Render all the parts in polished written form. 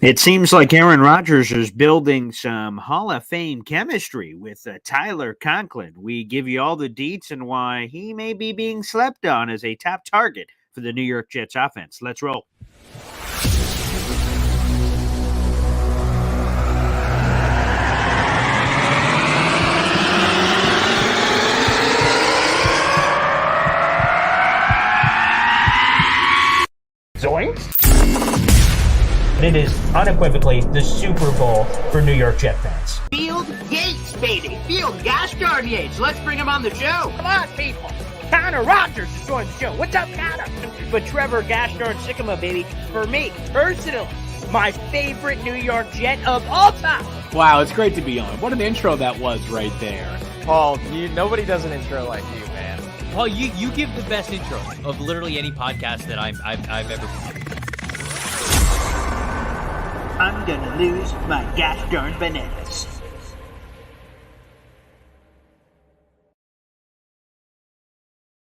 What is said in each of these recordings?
It seems like Aaron Rodgers is building some Hall of Fame chemistry with Tyler Conklin. We give you all the deets and why he may be being slept on as a top target for the New York Jets offense. Let's roll. Zoink. It is unequivocally the Super Bowl for New York Jet fans. Field Yates, baby. Field gosh darn Yates. Let's bring him on the show. Come on, people. Connor Rodgers is joining the show. What's up, Connor? But Trevor gosh darn Sycamore, baby, for me, personally, my favorite New York Jet of all time. Wow, it's great to be on. What an intro that was right there. Paul, nobody does an intro like you, man. Paul, you give the best intro of literally any podcast that I've ever. I'm gonna lose my gosh darn bananas.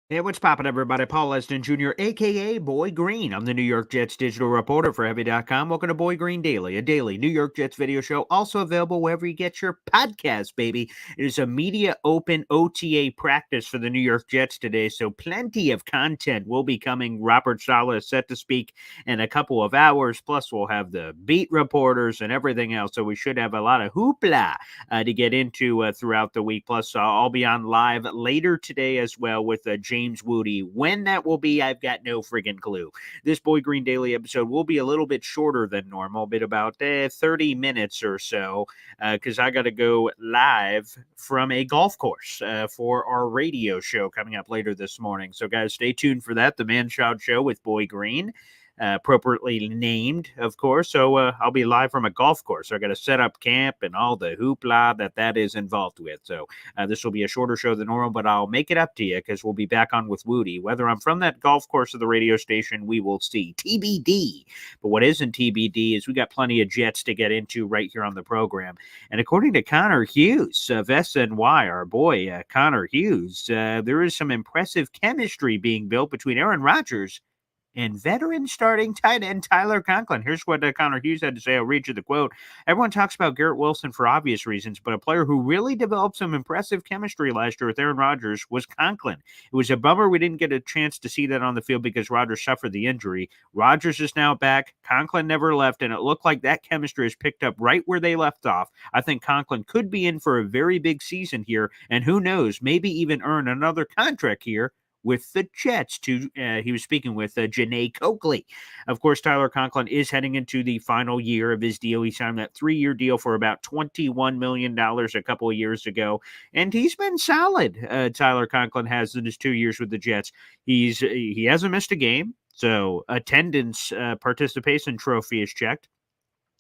Hey, what's poppin', everybody? Paul Leston Jr., a.k.a. Boy Green. I'm the New York Jets digital reporter for Heavy.com. Welcome to Boy Green Daily, a daily New York Jets video show, also available wherever you get your podcast, baby. It is a media open OTA practice for the New York Jets today, so plenty of content will be coming. Robert Saleh is set to speak in a couple of hours, plus we'll have the beat reporters and everything else, so we should have a lot of hoopla to get into throughout the week. Plus, I'll be on live later today as well with James Woody. When that will be, I've got no friggin' clue. This Boy Green Daily episode will be a little bit shorter than normal, but about 30 minutes or so, because I got to go live from a golf course for our radio show coming up later this morning. So, guys, stay tuned for that. The Man Child Show with Boy Green. Appropriately named, of course. So I'll be live from a golf course. So I got to set up camp and all the hoopla that is involved with. So this will be a shorter show than normal, but I'll make it up to you because we'll be back on with Woody. Whether I'm from that golf course or the radio station, we will see. TBD. But what isn't TBD is we got plenty of Jets to get into right here on the program. And according to Connor Hughes of SNY, our boy Connor Hughes, there is some impressive chemistry being built between Aaron Rodgers and veteran starting tight end Tyler Conklin. Here's what Connor Hughes had to say. I'll read you the quote. Everyone talks about Garrett Wilson for obvious reasons, but a player who really developed some impressive chemistry last year with Aaron Rodgers was Conklin. It was a bummer we didn't get a chance to see that on the field because Rodgers suffered the injury. Rodgers is now back. Conklin never left, and it looked like that chemistry is picked up right where they left off. I think Conklin could be in for a very big season here, and who knows, maybe even earn another contract here with the Jets. He was speaking with Janae Coakley. Of course, Tyler Conklin is heading into the final year of his deal. He signed that 3-year deal for about $21 million a couple of years ago, and he's been solid. Tyler Conklin has in his 2 years with the Jets. He hasn't missed a game, so attendance participation trophy is checked.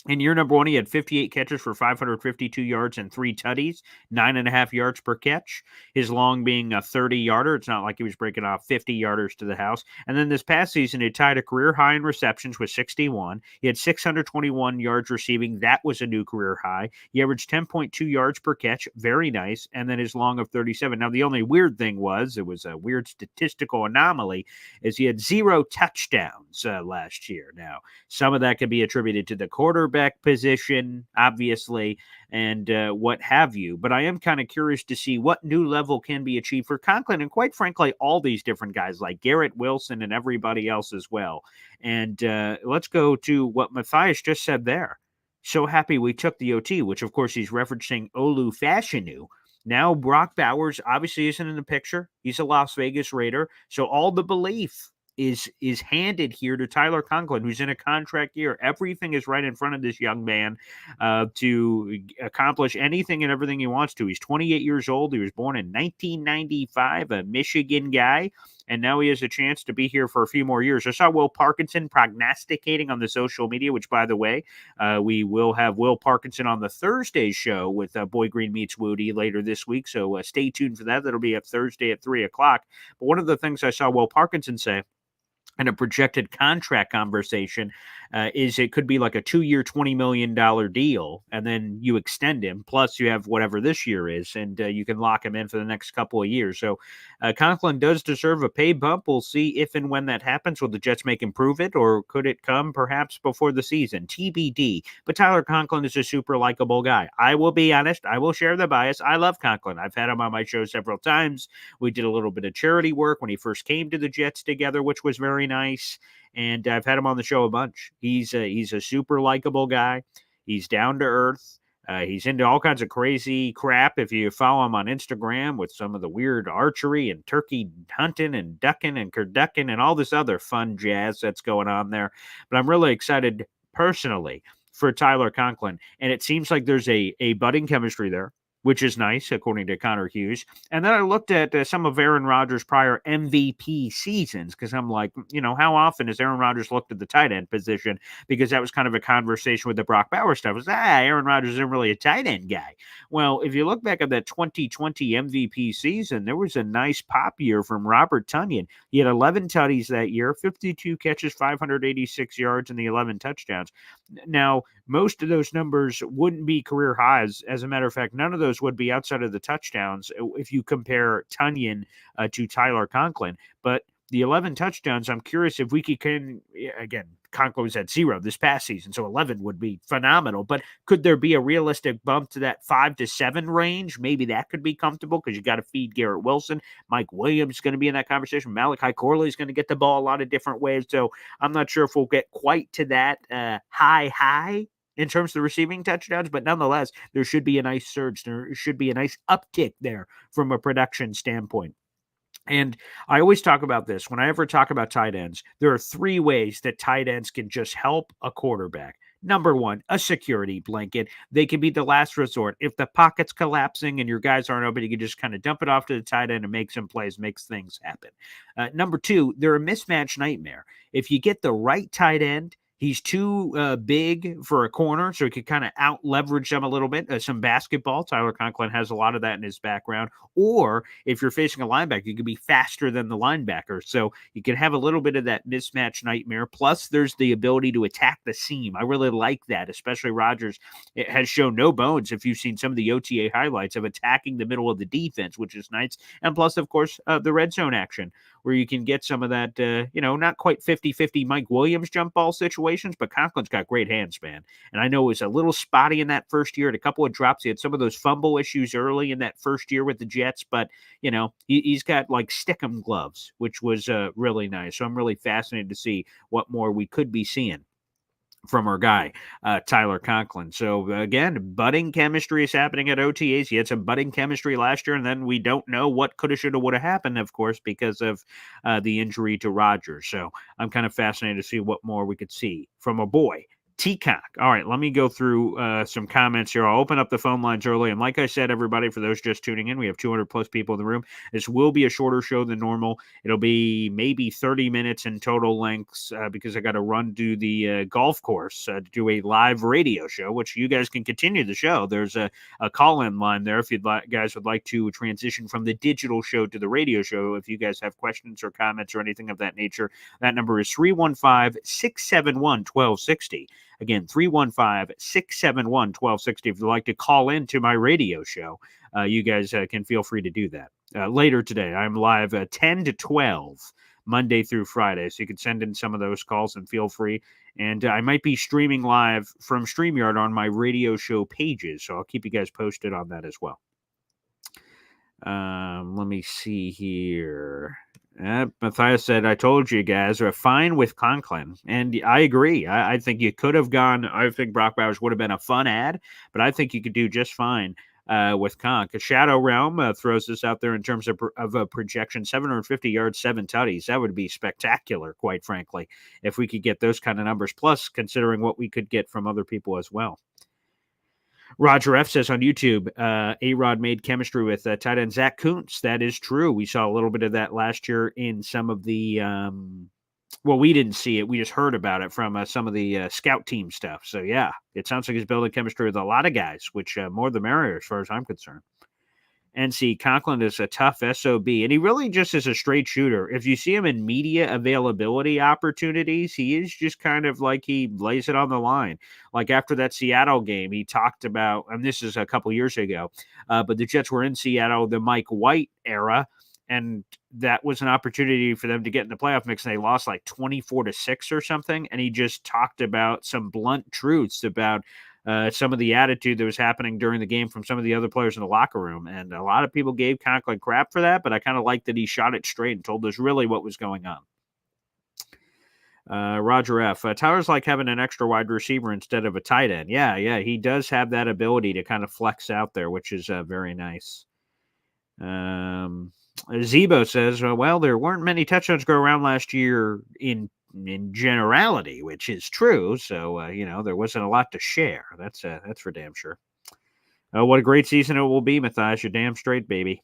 In year number one, he had 58 catches for 552 yards and 3 tutties, 9.5 yards per catch. His long being a 30-yarder. It's not like he was breaking off 50-yarders to the house. And then this past season, he tied a career high in receptions with 61. He had 621 yards receiving. That was a new career high. He averaged 10.2 yards per catch. Very nice. And then his long of 37. Now, the only weird thing was, it was a weird statistical anomaly, is he had 0 touchdowns last year. Now, some of that could be attributed to the quarterback position, obviously, and what have you. But I am kind of curious to see what new level can be achieved for Conklin, and quite frankly, all these different guys like Garrett Wilson and everybody else as well. And let's go to what Matthias just said there. So happy we took the OT, which of course he's referencing Olu Fashanu. Now Brock Bowers obviously isn't in the picture. He's a Las Vegas Raider. So all the belief is handed here to Tyler Conklin, who's in a contract year. Everything is right in front of this young man to accomplish anything and everything he wants to. He's 28 years old. He was born in 1995, a Michigan guy, and now he has a chance to be here for a few more years. I saw Will Parkinson prognosticating on the social media, which, by the way, we will have Will Parkinson on the Thursday show with Boy Green Meets Woody later this week, so stay tuned for that. That'll be up Thursday at 3 o'clock. But one of the things I saw Will Parkinson say, and a projected contract conversation is it could be like a 2-year, $20 million deal, and then you extend him. Plus, you have whatever this year is, and you can lock him in for the next couple of years. So Conklin does deserve a pay bump. We'll see if and when that happens. Will the Jets make him prove it, or could it come perhaps before the season? TBD. But Tyler Conklin is a super likable guy. I will be honest. I will share the bias. I love Conklin. I've had him on my show several times. We did a little bit of charity work when he first came to the Jets together, which was very nice. And I've had him on the show a bunch. He's a super likable guy. He's down to earth. He's into all kinds of crazy crap. If you follow him on Instagram with some of the weird archery and turkey hunting and ducking and kurducking and all this other fun jazz that's going on there. But I'm really excited personally for Tyler Conklin. And it seems like there's a budding chemistry there, which is nice, according to Connor Hughes. And then I looked at some of Aaron Rodgers' prior MVP seasons because I'm like, how often has Aaron Rodgers looked at the tight end position? Because that was kind of a conversation with the Brock Bauer stuff. It was, Aaron Rodgers isn't really a tight end guy. Well, if you look back at that 2020 MVP season, there was a nice pop year from Robert Tonyan. He had 11 tutties that year, 52 catches, 586 yards, and the 11 touchdowns. Now, most of those numbers wouldn't be career highs. As a matter of fact, none of those would be outside of the touchdowns if you compare Tonyan to Tyler Conklin. But the 11 touchdowns, I'm curious if we can again, Conklin was at 0 this past season, so 11 would be phenomenal. But could there be a realistic bump to that 5 to 7 range? Maybe that could be comfortable because you got to feed Garrett Wilson. Mike Williams is going to be in that conversation. Malachi Corley is going to get the ball a lot of different ways. So I'm not sure if we'll get quite to that high in terms of the receiving touchdowns, but nonetheless, there should be a nice surge. There should be a nice uptick there from a production standpoint. And I always talk about this. When I ever talk about tight ends, there are 3 ways that tight ends can just help a quarterback. Number 1, a security blanket. They can be the last resort. If the pocket's collapsing and your guys aren't open, you can just kind of dump it off to the tight end and make some plays, makes things happen. Number 2, they're a mismatch nightmare. If you get the right tight end, he's too big for a corner, so he could kind of out-leverage them a little bit. Some basketball. Tyler Conklin has a lot of that in his background. Or if you're facing a linebacker, you can be faster than the linebacker. So you can have a little bit of that mismatch nightmare. Plus, there's the ability to attack the seam. I really like that, especially Rodgers. It has shown no bones, if you've seen some of the OTA highlights, of attacking the middle of the defense, which is nice. And plus, of course, the red zone action, where you can get some of that, not quite 50-50 Mike Williams jump ball situations, but Conklin's got great hands, man. And I know it was a little spotty in that first year, had a couple of drops. He had some of those fumble issues early in that first year with the Jets, but, he's got like stick-em gloves, which was really nice. So I'm really fascinated to see what more we could be seeing from our guy, Tyler Conklin. So, again, budding chemistry is happening at OTAs. He had some budding chemistry last year, and then we don't know what coulda, shoulda, woulda happened, of course, because of the injury to Rodgers. So I'm kind of fascinated to see what more we could see from a boy, T-Cock. All right, let me go through some comments here. I'll open up the phone lines early. And like I said, everybody, for those just tuning in, we have 200-plus people in the room. This will be a shorter show than normal. It'll be maybe 30 minutes in total lengths because I got to run to the golf course to do a live radio show, which you guys can continue the show. There's a call-in line there if you guys would like to transition from the digital show to the radio show. If you guys have questions or comments or anything of that nature, that number is 315-671-1260. Again, 315-671-1260. If you'd like to call into my radio show, you guys can feel free to do that. Later today, I'm live 10 to 12, Monday through Friday. So you can send in some of those calls and feel free. And I might be streaming live from StreamYard on my radio show pages. So I'll keep you guys posted on that as well. Let me see here. Matthias said, I told you guys are fine with Conklin. And I agree. I think you could have gone. I think Brock Bowers would have been a fun ad, but I think you could do just fine with Conk. Shadow Realm throws this out there in terms of a projection, 750 yards, 7 tutties. That would be spectacular, quite frankly, if we could get those kind of numbers, plus considering what we could get from other people as well. Roger F. says on YouTube, A-Rod made chemistry with tight end Zach Kuntz. That is true. We saw a little bit of that last year in some of the we didn't see it. We just heard about it from some of the scout team stuff. So, yeah, it sounds like he's building chemistry with a lot of guys, which more the merrier as far as I'm concerned. NC Conklin is a tough SOB, and he really just is a straight shooter. If you see him in media availability opportunities, he is just kind of like he lays it on the line. Like after that Seattle game, he talked about, and this is a couple years ago, but the Jets were in Seattle, the Mike White era, and that was an opportunity for them to get in the playoff mix, and they lost like 24-6 or something. And he just talked about some blunt truths about some of the attitude that was happening during the game from some of the other players in the locker room. And a lot of people gave Conklin crap for that, but I kind of like that he shot it straight and told us really what was going on. Roger F. Tyler's like having an extra wide receiver instead of a tight end. Yeah, he does have that ability to kind of flex out there, which is very nice. Zebo says, well, there weren't many touchdowns go around last year in generality, which is true. So, there wasn't a lot to share. That's for damn sure. What a great season it will be, Matthias. You're damn straight, baby.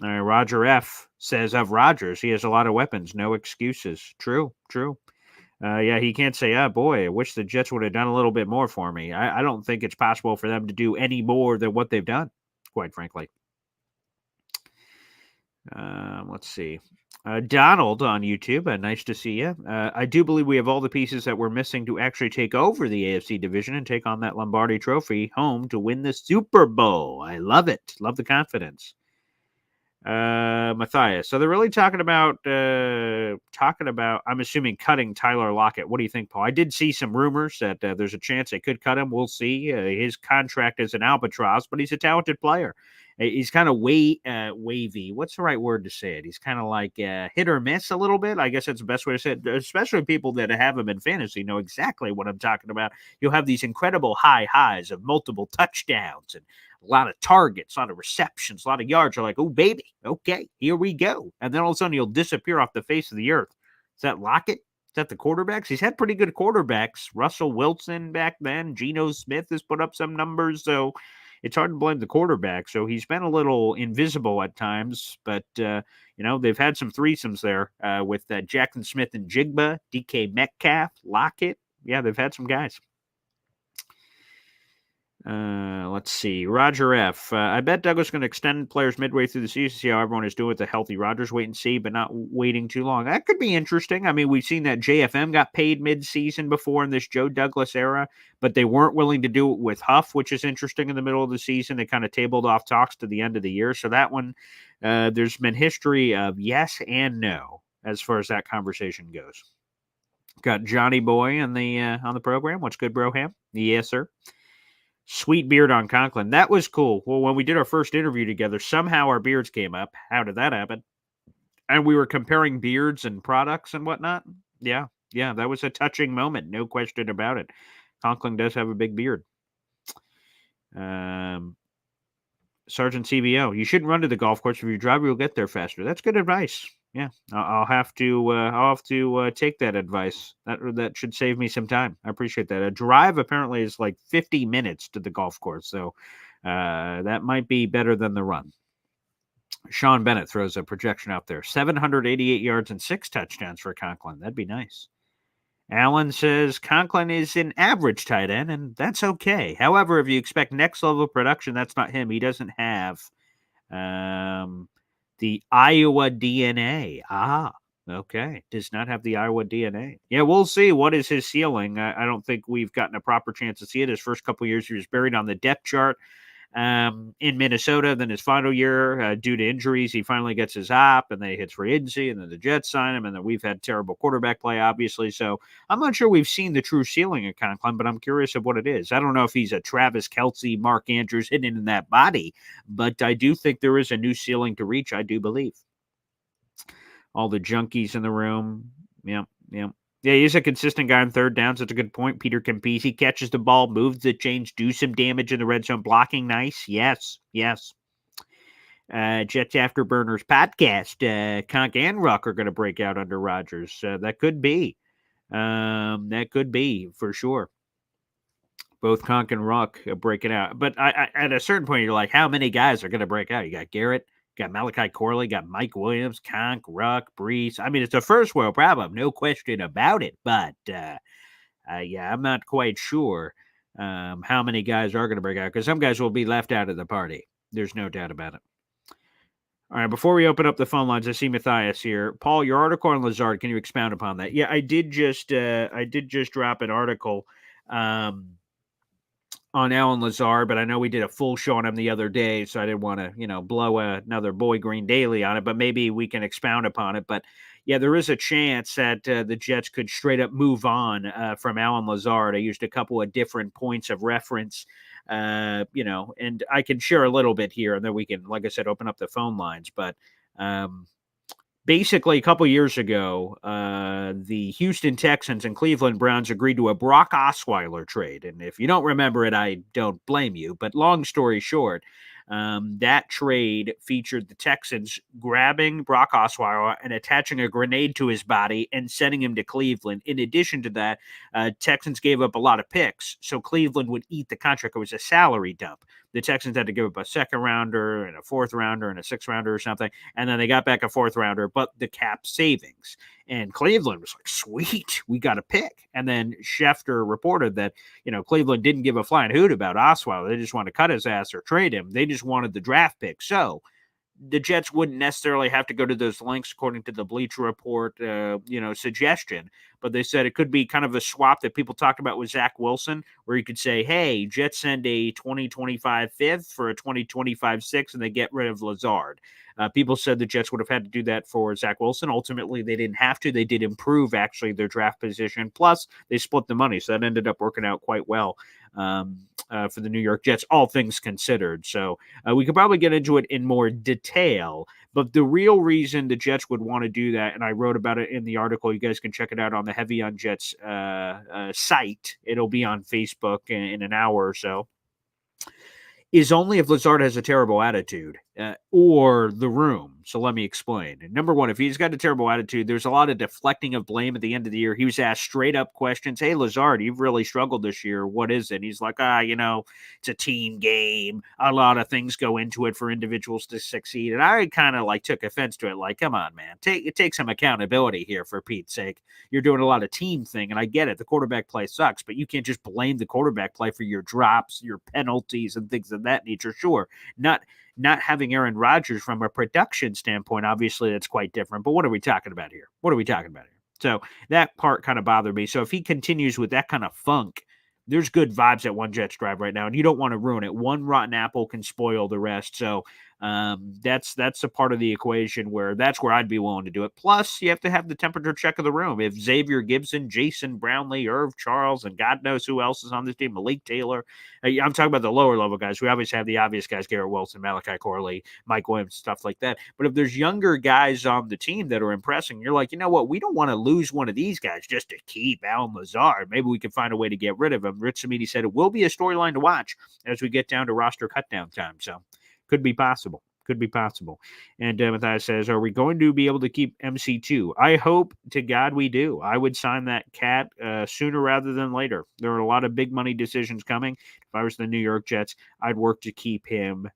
Roger F. says of Rodgers, he has a lot of weapons, no excuses. True. He can't say, boy, I wish the Jets would have done a little bit more for me. I don't think it's possible for them to do any more than what they've done, quite frankly. Let's see. Donald on YouTube, nice to see you. I do believe we have all the pieces that we're missing to actually take over the AFC division and take on that Lombardi Trophy home to win the Super Bowl. I love it. Love the confidence. Matthias. So they're really talking about, I'm assuming cutting Tyler Lockett. What do you think, Paul? I did see some rumors that there's a chance they could cut him. We'll see. His contract is an albatross, but he's a talented player. He's kind of wavy. What's the right word to say it? He's kind of like hit or miss a little bit. I guess that's the best way to say it. Especially people that have him in fantasy know exactly what I'm talking about. You'll have these incredible high highs of multiple touchdowns and a lot of targets, a lot of receptions, a lot of yards. You're like, oh, baby, okay, here we go. And then all of a sudden you'll disappear off the face of the earth. Is that Lockett? Is that the quarterbacks? He's had pretty good quarterbacks. Russell Wilson back then. Geno Smith has put up some numbers. So it's hard to blame the quarterback. So he's been a little invisible at times. But, they've had some threesomes there with Jackson Smith and Jigba, DK Metcalf, Lockett. Yeah, they've had some guys. Let's see. Roger F. I bet Douglas is going to extend players midway through the season, see how everyone is doing with the healthy Rodgers. Wait and see, but not waiting too long. That could be interesting. I mean, we've seen that JFM got paid mid-season before in this Joe Douglas era, but they weren't willing to do it with Huff, which is interesting in the middle of the season. They kind of tabled off talks to the end of the year. So that one, there's been history of yes and no as far as that conversation goes. Got Johnny Boy on the program. What's good, Broham? Yes, sir. Sweet beard on Conklin. That was cool. Well, when we did our first interview together, somehow our beards came up. How did that happen? And we were comparing beards and products and whatnot. Yeah, that was a touching moment. No question about it. Conklin does have a big beard. Sergeant CBO, you shouldn't run to the golf course. If you drive, you'll get there faster. That's good advice. Yeah, I'll have to take that advice. That should save me some time. I appreciate that. A drive apparently is like 50 minutes to the golf course, so that might be better than the run. Sean Bennett throws a projection out there: 788 yards and 6 touchdowns for Conklin. That'd be nice. Alan says Conklin is an average tight end, and that's okay. However, if you expect next level production, that's not him. He doesn't have the Iowa DNA. Okay. Does not have the Iowa DNA. Yeah, we'll see. What is his ceiling? I don't think we've gotten a proper chance to see it. His first couple of years, he was buried on the depth chart in Minnesota. Then his final year, due to injuries, he finally gets his op, and then he hits free agency, and then the Jets sign him, and then we've had terrible quarterback play, obviously. So I'm not sure we've seen the true ceiling of Conklin, but I'm curious of what it is. I don't know if he's a Travis Kelce, Mark Andrews hidden in that body, but I do think there is a new ceiling to reach, I do believe. All the junkies in the room. Yep. Yeah, he's a consistent guy on third downs. That's a good point. Peter Campese catches the ball, moves the chains, do some damage in the red zone. Blocking nice. Yes. Jets Afterburners podcast. Conk and Ruck are going to break out under Rodgers. That could be. That could be for sure. Both Conk and Ruck breaking out. But I at a certain point, you're like, how many guys are going to break out? You got Garrett. Got Malachi Corley, got Mike Williams, Conk, Ruck, Brees. I mean, it's a first world problem, no question about it. But, I'm not quite sure how many guys are going to break out because some guys will be left out of the party. There's no doubt about it. All right, before we open up the phone lines, I see Matthias here. Paul, your article on Lazard, can you expound upon that? Yeah, I did just drop an article on Alan Lazard, but I know we did a full show on him the other day, so I didn't want to, blow another Boy Green Daily on it, but maybe we can expound upon it. But yeah, there is a chance that the Jets could straight up move on from Alan Lazard. I used a couple of different points of reference, and I can share a little bit here, and then we can, like I said, open up the phone lines. But basically, a couple years ago, the Houston Texans and Cleveland Browns agreed to a Brock Osweiler trade. And if you don't remember it, I don't blame you. But long story short, that trade featured the Texans grabbing Brock Osweiler and attaching a grenade to his body and sending him to Cleveland. In addition to that, Texans gave up a lot of picks, so Cleveland would eat the contract. It was a salary dump. The Texans had to give up a second rounder and a fourth rounder and a sixth rounder or something, and then they got back a fourth rounder, but the cap savings. And Cleveland was like, sweet, we got a pick. And then Schefter reported that, Cleveland didn't give a flying hoot about Osweiler. They just wanted to cut his ass or trade him. They just wanted the draft pick. So the Jets wouldn't necessarily have to go to those links according to the Bleacher Report, suggestion. But they said it could be kind of a swap that people talked about with Zach Wilson, where you could say, hey, Jets send a 2025 fifth for a 2025 sixth, and they get rid of Lazard. People said the Jets would have had to do that for Zach Wilson. Ultimately, they didn't have to. They did improve, actually, their draft position. Plus, they split the money, so that ended up working out quite well for the New York Jets, all things considered. So we could probably get into it in more detail. But the real reason the Jets would want to do that, and I wrote about it in the article, you guys can check it out on the Heavy on Jets site. It'll be on Facebook in an hour or so, is only if Lazard has a terrible attitude or the room. So let me explain. Number one, if he's got a terrible attitude, there's a lot of deflecting of blame at the end of the year. He was asked straight up questions. Hey, Lazard, you've really struggled this year. What is it? He's like, it's a team game. A lot of things go into it for individuals to succeed. And I kind of took offense to it. Like, come on, man, take some accountability here for Pete's sake. You're doing a lot of team thing. And I get it. The quarterback play sucks, but you can't just blame the quarterback play for your drops, your penalties and things of that nature. Sure. Not having Aaron Rodgers from a production standpoint, obviously that's quite different. But what are we talking about here? So that part kind of bothered me. So if he continues with that kind of funk, there's good vibes at One Jets Drive right now, and you don't want to ruin it. One rotten apple can spoil the rest. So that's a part of the equation where that's where I'd be willing to do it. Plus, you have to have the temperature check of the room. If Xavier Gibson, Jason Brownlee, Irv Charles, and God knows who else is on this team, Malik Taylor. I'm talking about the lower level guys. We obviously have the obvious guys, Garrett Wilson, Malachi Corley, Mike Williams, stuff like that. But if there's younger guys on the team that are impressing, you're like, you know what? We don't want to lose one of these guys just to keep Alan Lazard. Maybe we can find a way to get rid of him. Rich Samiti said it will be a storyline to watch as we get down to roster cutdown time. So could be possible. And Matthias says, are we going to be able to keep MC2? I hope to God we do. I would sign that cat sooner rather than later. There are a lot of big money decisions coming. If I was the New York Jets, I'd work to keep him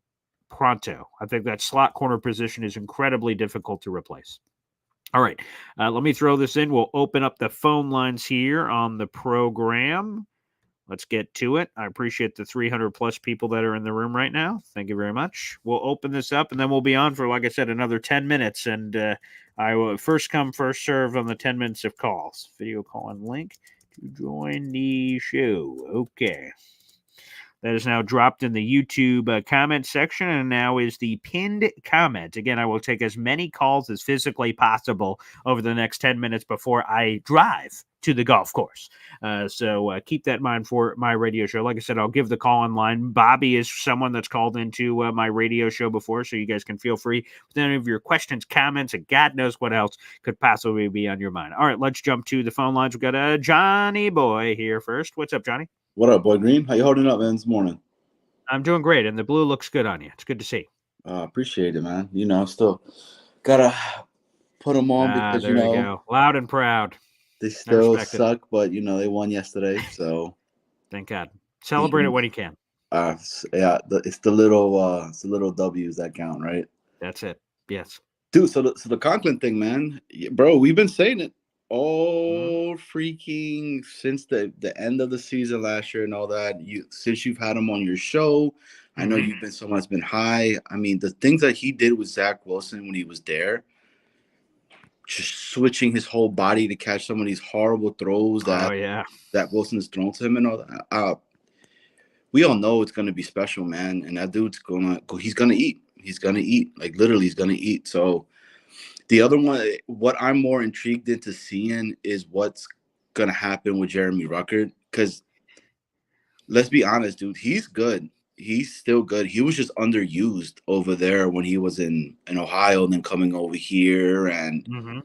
pronto. I think that slot corner position is incredibly difficult to replace. All right, let me throw this in. We'll open up the phone lines here on the program. Let's get to it. I appreciate the 300 plus people that are in the room right now. Thank you very much. We'll open this up and then we'll be on for, like I said, another 10 minutes. And I will first come, first serve on the 10 minutes of calls. Video call and link to join the show. Okay. That is now dropped in the YouTube comment section and now is the pinned comment. Again, I will take as many calls as physically possible over the next 10 minutes before I drive to the golf course. So keep that in mind for my radio show. Like I said, I'll give the call in line. Bobby is someone that's called into my radio show before, so you guys can feel free with any of your questions, comments, and God knows what else could possibly be on your mind. All right, let's jump to the phone lines. We've got Johnny Boy here first. What's up, Johnny? What up, Boy Green? How you holding up, man, this morning? I'm doing great, and the blue looks good on you. It's good to see. Appreciate it, man. Still got to put them on because, there you go. Loud and proud. They still suck, but, they won yesterday, so. Thank God. Celebrate it when you can. It's the little W's that count, right? That's it. Yes. Dude, so the Conklin thing, man, bro, we've been saying it all freaking since the end of the season last year and all that. Since you've had him on your show, I know you've been someone that's been high. I mean, the things that he did with Zach Wilson when he was there, just switching his whole body to catch some of these horrible throws that Wilson has thrown to him and all that. We all know it's going to be special, man. And that dude's he's going to eat. He's going to eat. Like, literally, he's going to eat. So the other one, what I'm more intrigued into seeing is what's going to happen with Jeremy Ruckert. Because let's be honest, dude, he's good. He's still good. He was just underused over there when he was in Ohio and then coming over here. And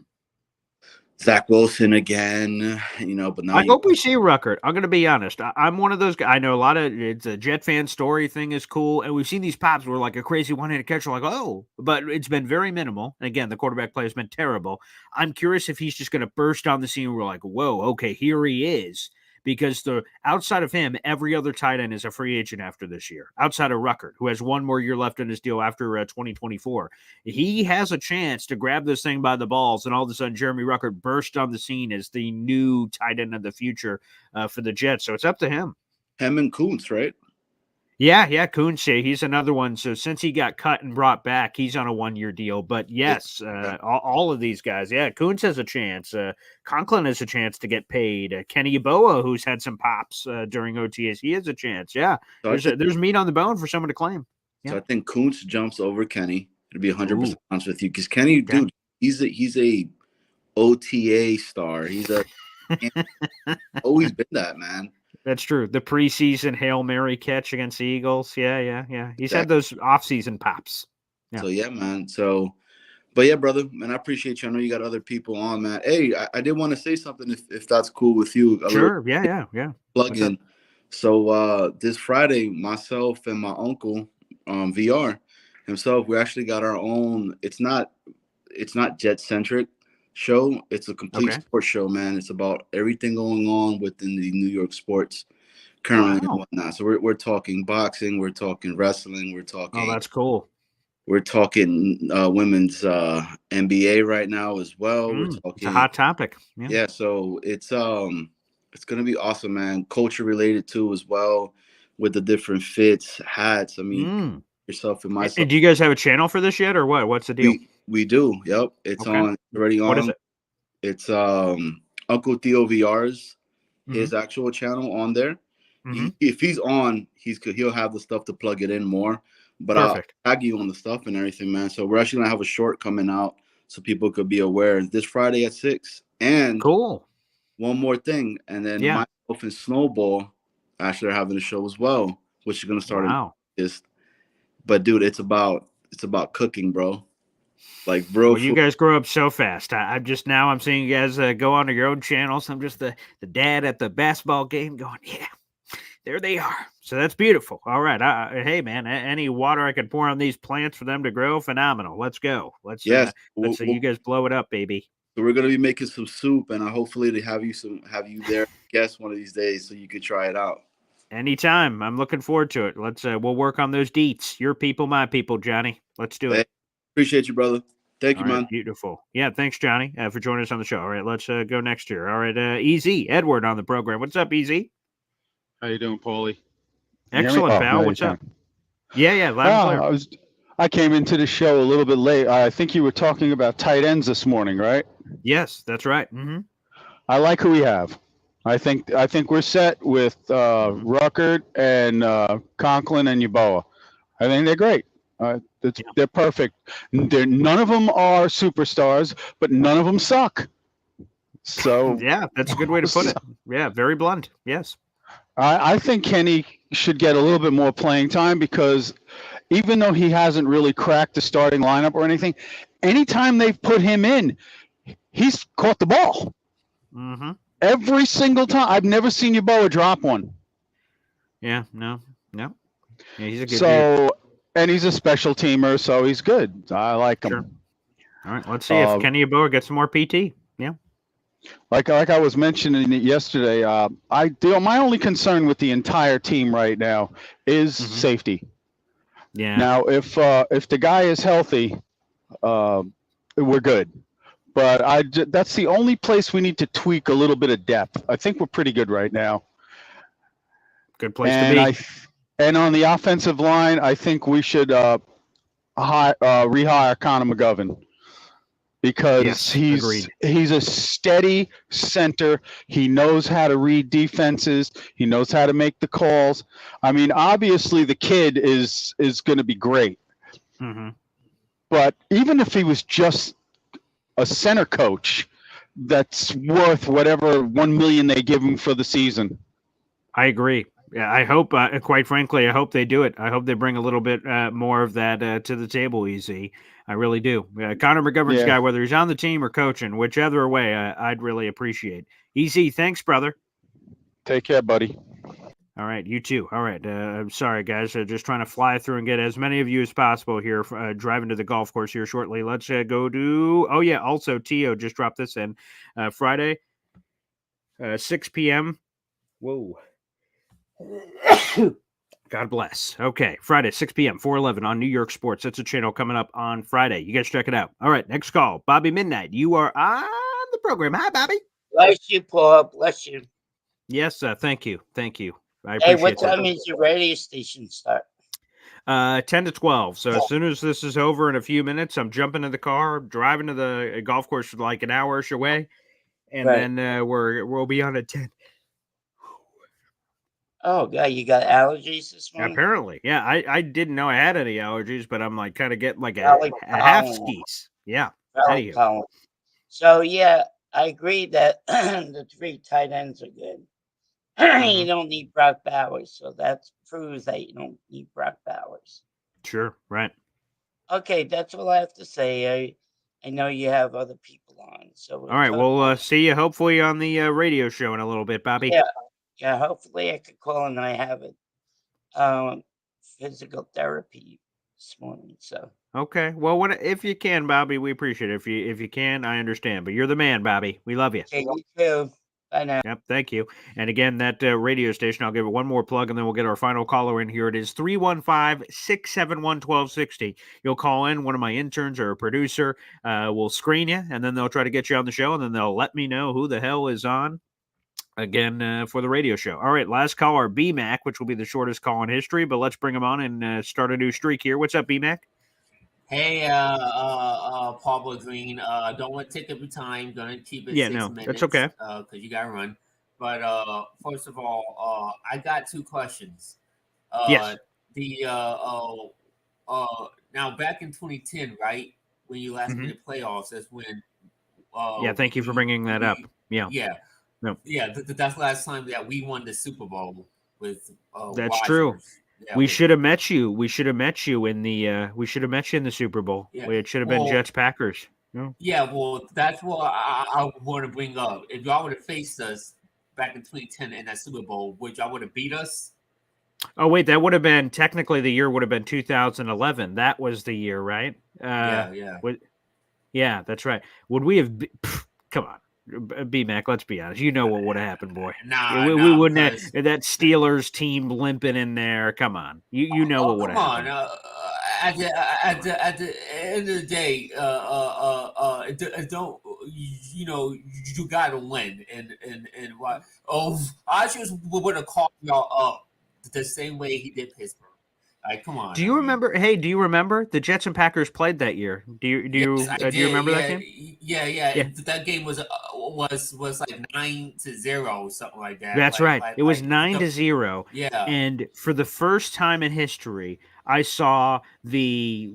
Zach Wilson again, but now I hope we see Ruckert. I'm going to be honest. I'm one of those guys. I know it's a Jet fan story thing is cool. And we've seen these pops where like a crazy one-handed catch. We're like, oh, but it's been very minimal. And again, the quarterback play has been terrible. I'm curious if he's just going to burst on the scene. We're like, whoa, okay, here he is. Because outside of him, every other tight end is a free agent after this year. Outside of Ruckert, who has one more year left in his deal after 2024, he has a chance to grab this thing by the balls, and all of a sudden, Jeremy Ruckert burst on the scene as the new tight end of the future for the Jets. So it's up to him. Him and Kuntz, right? Yeah, Kuntz, he's another one. So since he got cut and brought back, he's on a 1-year deal. But yes, all of these guys, Kuntz has a chance. Conklin has a chance to get paid. Kenny Yeboah, who's had some pops during OTAs, he has a chance. Yeah, so there's meat on the bone for someone to claim. Yeah. So I think Kuntz jumps over Kenny. To be 100% honest with you, because Kenny, dude, he's a OTA star. He's always been that, man. That's true. The preseason Hail Mary catch against the Eagles. Yeah. He's had those off-season pops. Yeah. So, yeah, man. So, but yeah, brother, man, I appreciate you. I know you got other people on, man. Hey, I did want to say something if that's cool with you. Sure. Yeah. Plug in. So this Friday, myself and my uncle, VR himself, we actually got our own. It's not Jet-centric show. It's a complete sports show, man. It's about everything going on within the New York sports currently and whatnot. So we're talking boxing, we're talking wrestling, we're talking. Oh, that's cool. We're talking women's NBA right now as well. We're talking. It's a hot topic. Yeah. So it's gonna be awesome, man. Culture related too as well, with the different fits, hats. I mean, yourself and myself. And do you guys have a channel for this yet, or what? What's the deal? We do. Yep. It's already on. What is it? It's Uncle Theo VR's his actual channel on there. If he's on, he'll have the stuff to plug it in more. But I'll tag you on the stuff and everything, man. So we're actually gonna have a short coming out so people could be aware this Friday at 6. And cool. One more thing, and then myself and Snowball actually are having a show as well, which is gonna start in August. But dude, it's about cooking, bro. Like, bro, you guys grow up so fast. I'm seeing you guys go onto your own channels. I'm just the dad at the basketball game going, yeah, there they are. So that's beautiful. All right. Hey, man, any water I can pour on these plants for them to grow, phenomenal. Let's go. Let's you guys blow it up, baby. So we're gonna be making some soup, and hopefully to have you there, guest one of these days, so you could try it out. Anytime. I'm looking forward to it. Let's we'll work on those deets. Your people, my people, Johnny. Let's do it. Appreciate you, brother. Thank you, man. Beautiful. Yeah, thanks, Johnny, for joining us on the show. All right, let's go next year. All right, Easy Edward on the program. What's up, Easy? How you doing, Paulie? Excellent, pal. What's up? Yeah, loud and clear. I came into the show a little bit late. I think you were talking about tight ends this morning, right? Yes, that's right. I like who we have. I think we're set with Ruckert and Conklin and Yeboah. I think they're great. They're perfect. None of them are superstars, but none of them suck. So yeah, that's a good way to put it. Yeah, very blunt. Yes. I think Kenny should get a little bit more playing time, because even though he hasn't really cracked the starting lineup or anything, anytime they've put him in, he's caught the ball. Every single time. I've never seen Yeboah drop one. Yeah, no. Yeah, he's a good dude. And he's a special teamer, so he's good. I like him. Sure. All right, let's see if Kenny Yeboah gets some more PT. Yeah. Like I was mentioning it yesterday, my only concern with the entire team right now is safety. Yeah. Now, if the guy is healthy, we're good. But that's the only place we need to tweak a little bit of depth. I think we're pretty good right now. Good place to be. And on the offensive line, I think we should rehire Connor McGovern because he's a steady center. He knows how to read defenses. He knows how to make the calls. I mean, obviously the kid is going to be great. Mm-hmm. But even if he was just a center coach, that's worth whatever $1 million they give him for the season. I agree. Yeah, I hope, quite frankly, I hope they do it. I hope they bring a little bit more of that to the table, EZ. I really do. Connor McGovern's guy, whether he's on the team or coaching, whichever way, I'd really appreciate. EZ, thanks, brother. Take care, buddy. All right, you too. All right, I'm sorry, guys. Just trying to fly through and get as many of you as possible here, driving to the golf course here shortly. Let's go to, also, Tio just dropped this in. Friday, 6 p.m. Whoa. God bless. Okay, Friday, 6 p.m., 411 on New York Sports. That's a channel coming up on Friday. You guys check it out. All right, next call. Bobby Midnight, you are on the program. Hi, Bobby. Bless you, Paul. Bless you. Yes, thank you. Thank you. I appreciate what time is your radio station start? 10 to 12. So as soon as this is over in a few minutes, I'm jumping in the car, driving to the golf course like an hour-ish away, and then we'll be on at 10. Oh, God, you got allergies this morning? Apparently. Yeah, I didn't know I had any allergies, but I'm like kind of getting like a half skis. Yeah. So, yeah, I agree that the 3 tight ends are good. You don't need Brock Bowers, so that proves that you don't need Brock Bowers. Sure, right. Okay, that's all I have to say. I know you have other people on, so all right, we'll see you hopefully on the radio show in a little bit, Bobby. Yeah, hopefully I could call and I have it. Physical therapy this morning, so. Okay, well, if you can, Bobby, we appreciate it. If you can, I understand, but you're the man, Bobby. We love you. Okay, you too. Bye now. Yep, thank you. And again, that radio station, I'll give it one more plug, and then we'll get our final caller in here. It is 315-671-1260. You'll call in. One of my interns or a producer will screen you, and then they'll try to get you on the show, and then they'll let me know who the hell is on. Again, for the radio show. All right, last caller, B-Mac, which will be the shortest call in history, but let's bring him on and start a new streak here. What's up, B-Mac? Hey, Pablo Green, don't want to take up your time. Gonna keep it 6 minutes. That's okay. Because you gotta run. But first of all, I got 2 questions. Yes. Now back in 2010, right, when you last made the playoffs, that's when. Thank you for bringing that up. Yeah. No. Yeah, that's the last time that we won the Super Bowl with. That's Rodgers. true. Yeah, we should have met you. We should have met you in the. We should have met you in the Super Bowl. Yeah. It should have been Jets Packers. No? Yeah, well, that's what I want to bring up. If y'all would have faced us back in 2010 in that Super Bowl, would y'all would have beat us? Oh wait, that would have been technically the year would have been 2011. That was the year, right? Yeah, that's right. Would we have? Come on. B-Mac, let's be honest. You know what would have happened, boy. We wouldn't have that Steelers team limping in there. Come on. You know what would have happened. At the end of the day, don't you gotta win and what? I just would have called y'all up the same way he did Pittsburgh. Like, come on. Do you remember? Hey, do you remember the Jets and Packers played that year? Do you remember that game? Yeah. That game was like 9-0 or something like that. That's right. It was 9-0. Yeah. And for the first time in history, I saw the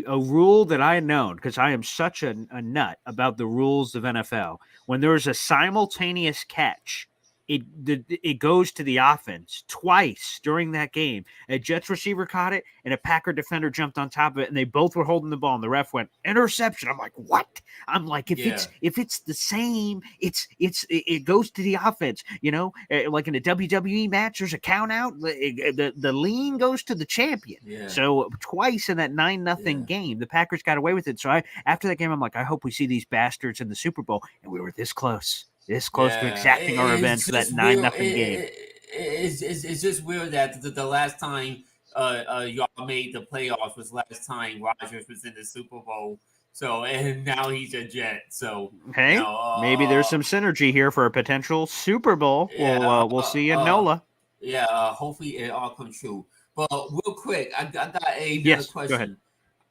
rule that I had known, because I am such a nut about the rules of NFL. When there was a simultaneous catch, it goes to the offense twice during that game. A Jets receiver caught it, and a Packer defender jumped on top of it, and they both were holding the ball, and the ref went interception. I'm like, what? I'm like, if it's the same, it goes to the offense. You know, like in a WWE match, there's a count out. The lean goes to the champion. Yeah. So twice in that 9-0 game, the Packers got away with it. So after that game, I'm like, I hope we see these bastards in the Super Bowl, and we were this close. This close to exacting our revenge for that 9-0 game. It's just weird that the last time y'all made the playoffs was last time Rodgers was in the Super Bowl. So, and now he's a Jet. So, hey, maybe there's some synergy here for a potential Super Bowl. We'll see in NOLA. Yeah, hopefully it all comes true. But real quick, I got another question. Go ahead.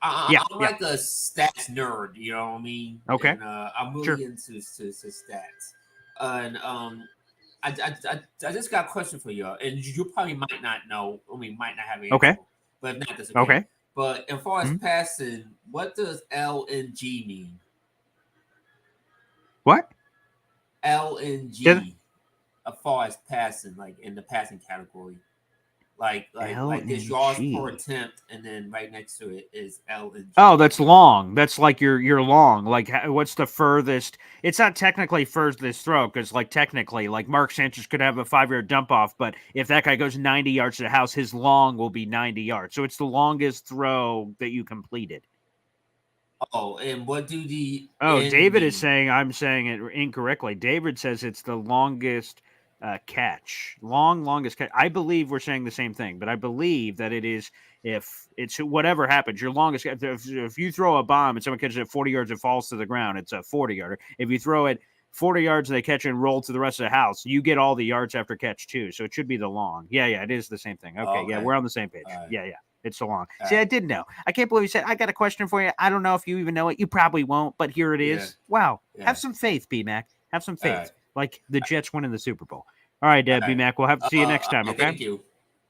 I'm like a stats nerd, you know what I mean? Okay. And, I'm really into stats. And I just got a question for y'all. And you probably might not know. I mean, might not have an answer. Okay. But if not, that's okay. But as far as passing, what does LNG mean? What? LNG. As far as passing, like in the passing category. Like there's yards per attempt, and then right next to it is LNG. Oh, that's long. That's like your long. Like, what's the furthest? It's not technically furthest throw, because like technically, like Mark Sanchez could have a 5-yard dump off, but if that guy goes 90 yards to the house, his long will be 90 yards. So it's the longest throw that you completed. Oh, and what do the? Oh, David is saying I'm saying it incorrectly. David says it's the longest catch. Longest catch. I believe we're saying the same thing, but I believe that it is, if it's whatever happens, your longest. If you throw a bomb and someone catches it 40 yards and falls to the ground, it's a 40-yarder. If you throw it 40 yards and they catch it and roll to the rest of the house, you get all the yards after catch too. So it should be the long. Yeah, it is the same thing. Okay. Yeah, we're on the same page. Yeah. It's so long. See, I did know. I can't believe you said, I got a question for you. I don't know if you even know it. You probably won't, but here it is. Wow. Have some faith, B-Mac. Have some faith. Like the Jets winning the Super Bowl. All right, B-Mac. We'll have to see you next time, okay? Thank you.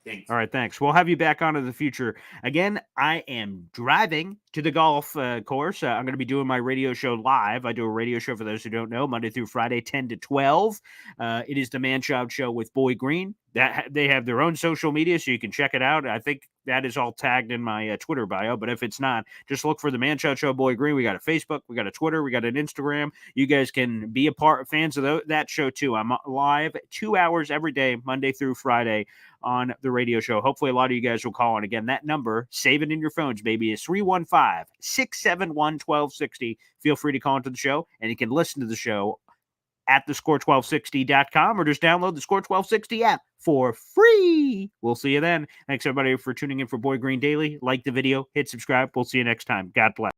Thanks. All right, thanks. We'll have you back on in the future. Again, I am driving to the golf course. I'm going to be doing my radio show live. I do a radio show, for those who don't know, Monday through Friday, 10 to 12. It is the Man-Child Show with Boy Green. They have their own social media, so you can check it out. I think that is all tagged in my Twitter bio, but if it's not, just look for the Man-Child Show Boy Green. We got a Facebook, we got a Twitter, we got an Instagram. You guys can be fans of that show too. I'm live 2 hours every day, Monday through Friday, on the radio show. Hopefully a lot of you guys will call on. Again, that number, save it in your phones, baby, is 315-671-1260. Feel free to call into the show, and you can listen to the show at thescore1260.com, or just download the Score 1260 app for free. We'll see you then. Thanks, everybody, for tuning in for Boy Green Daily. Like the video, hit subscribe. We'll see you next time. God bless.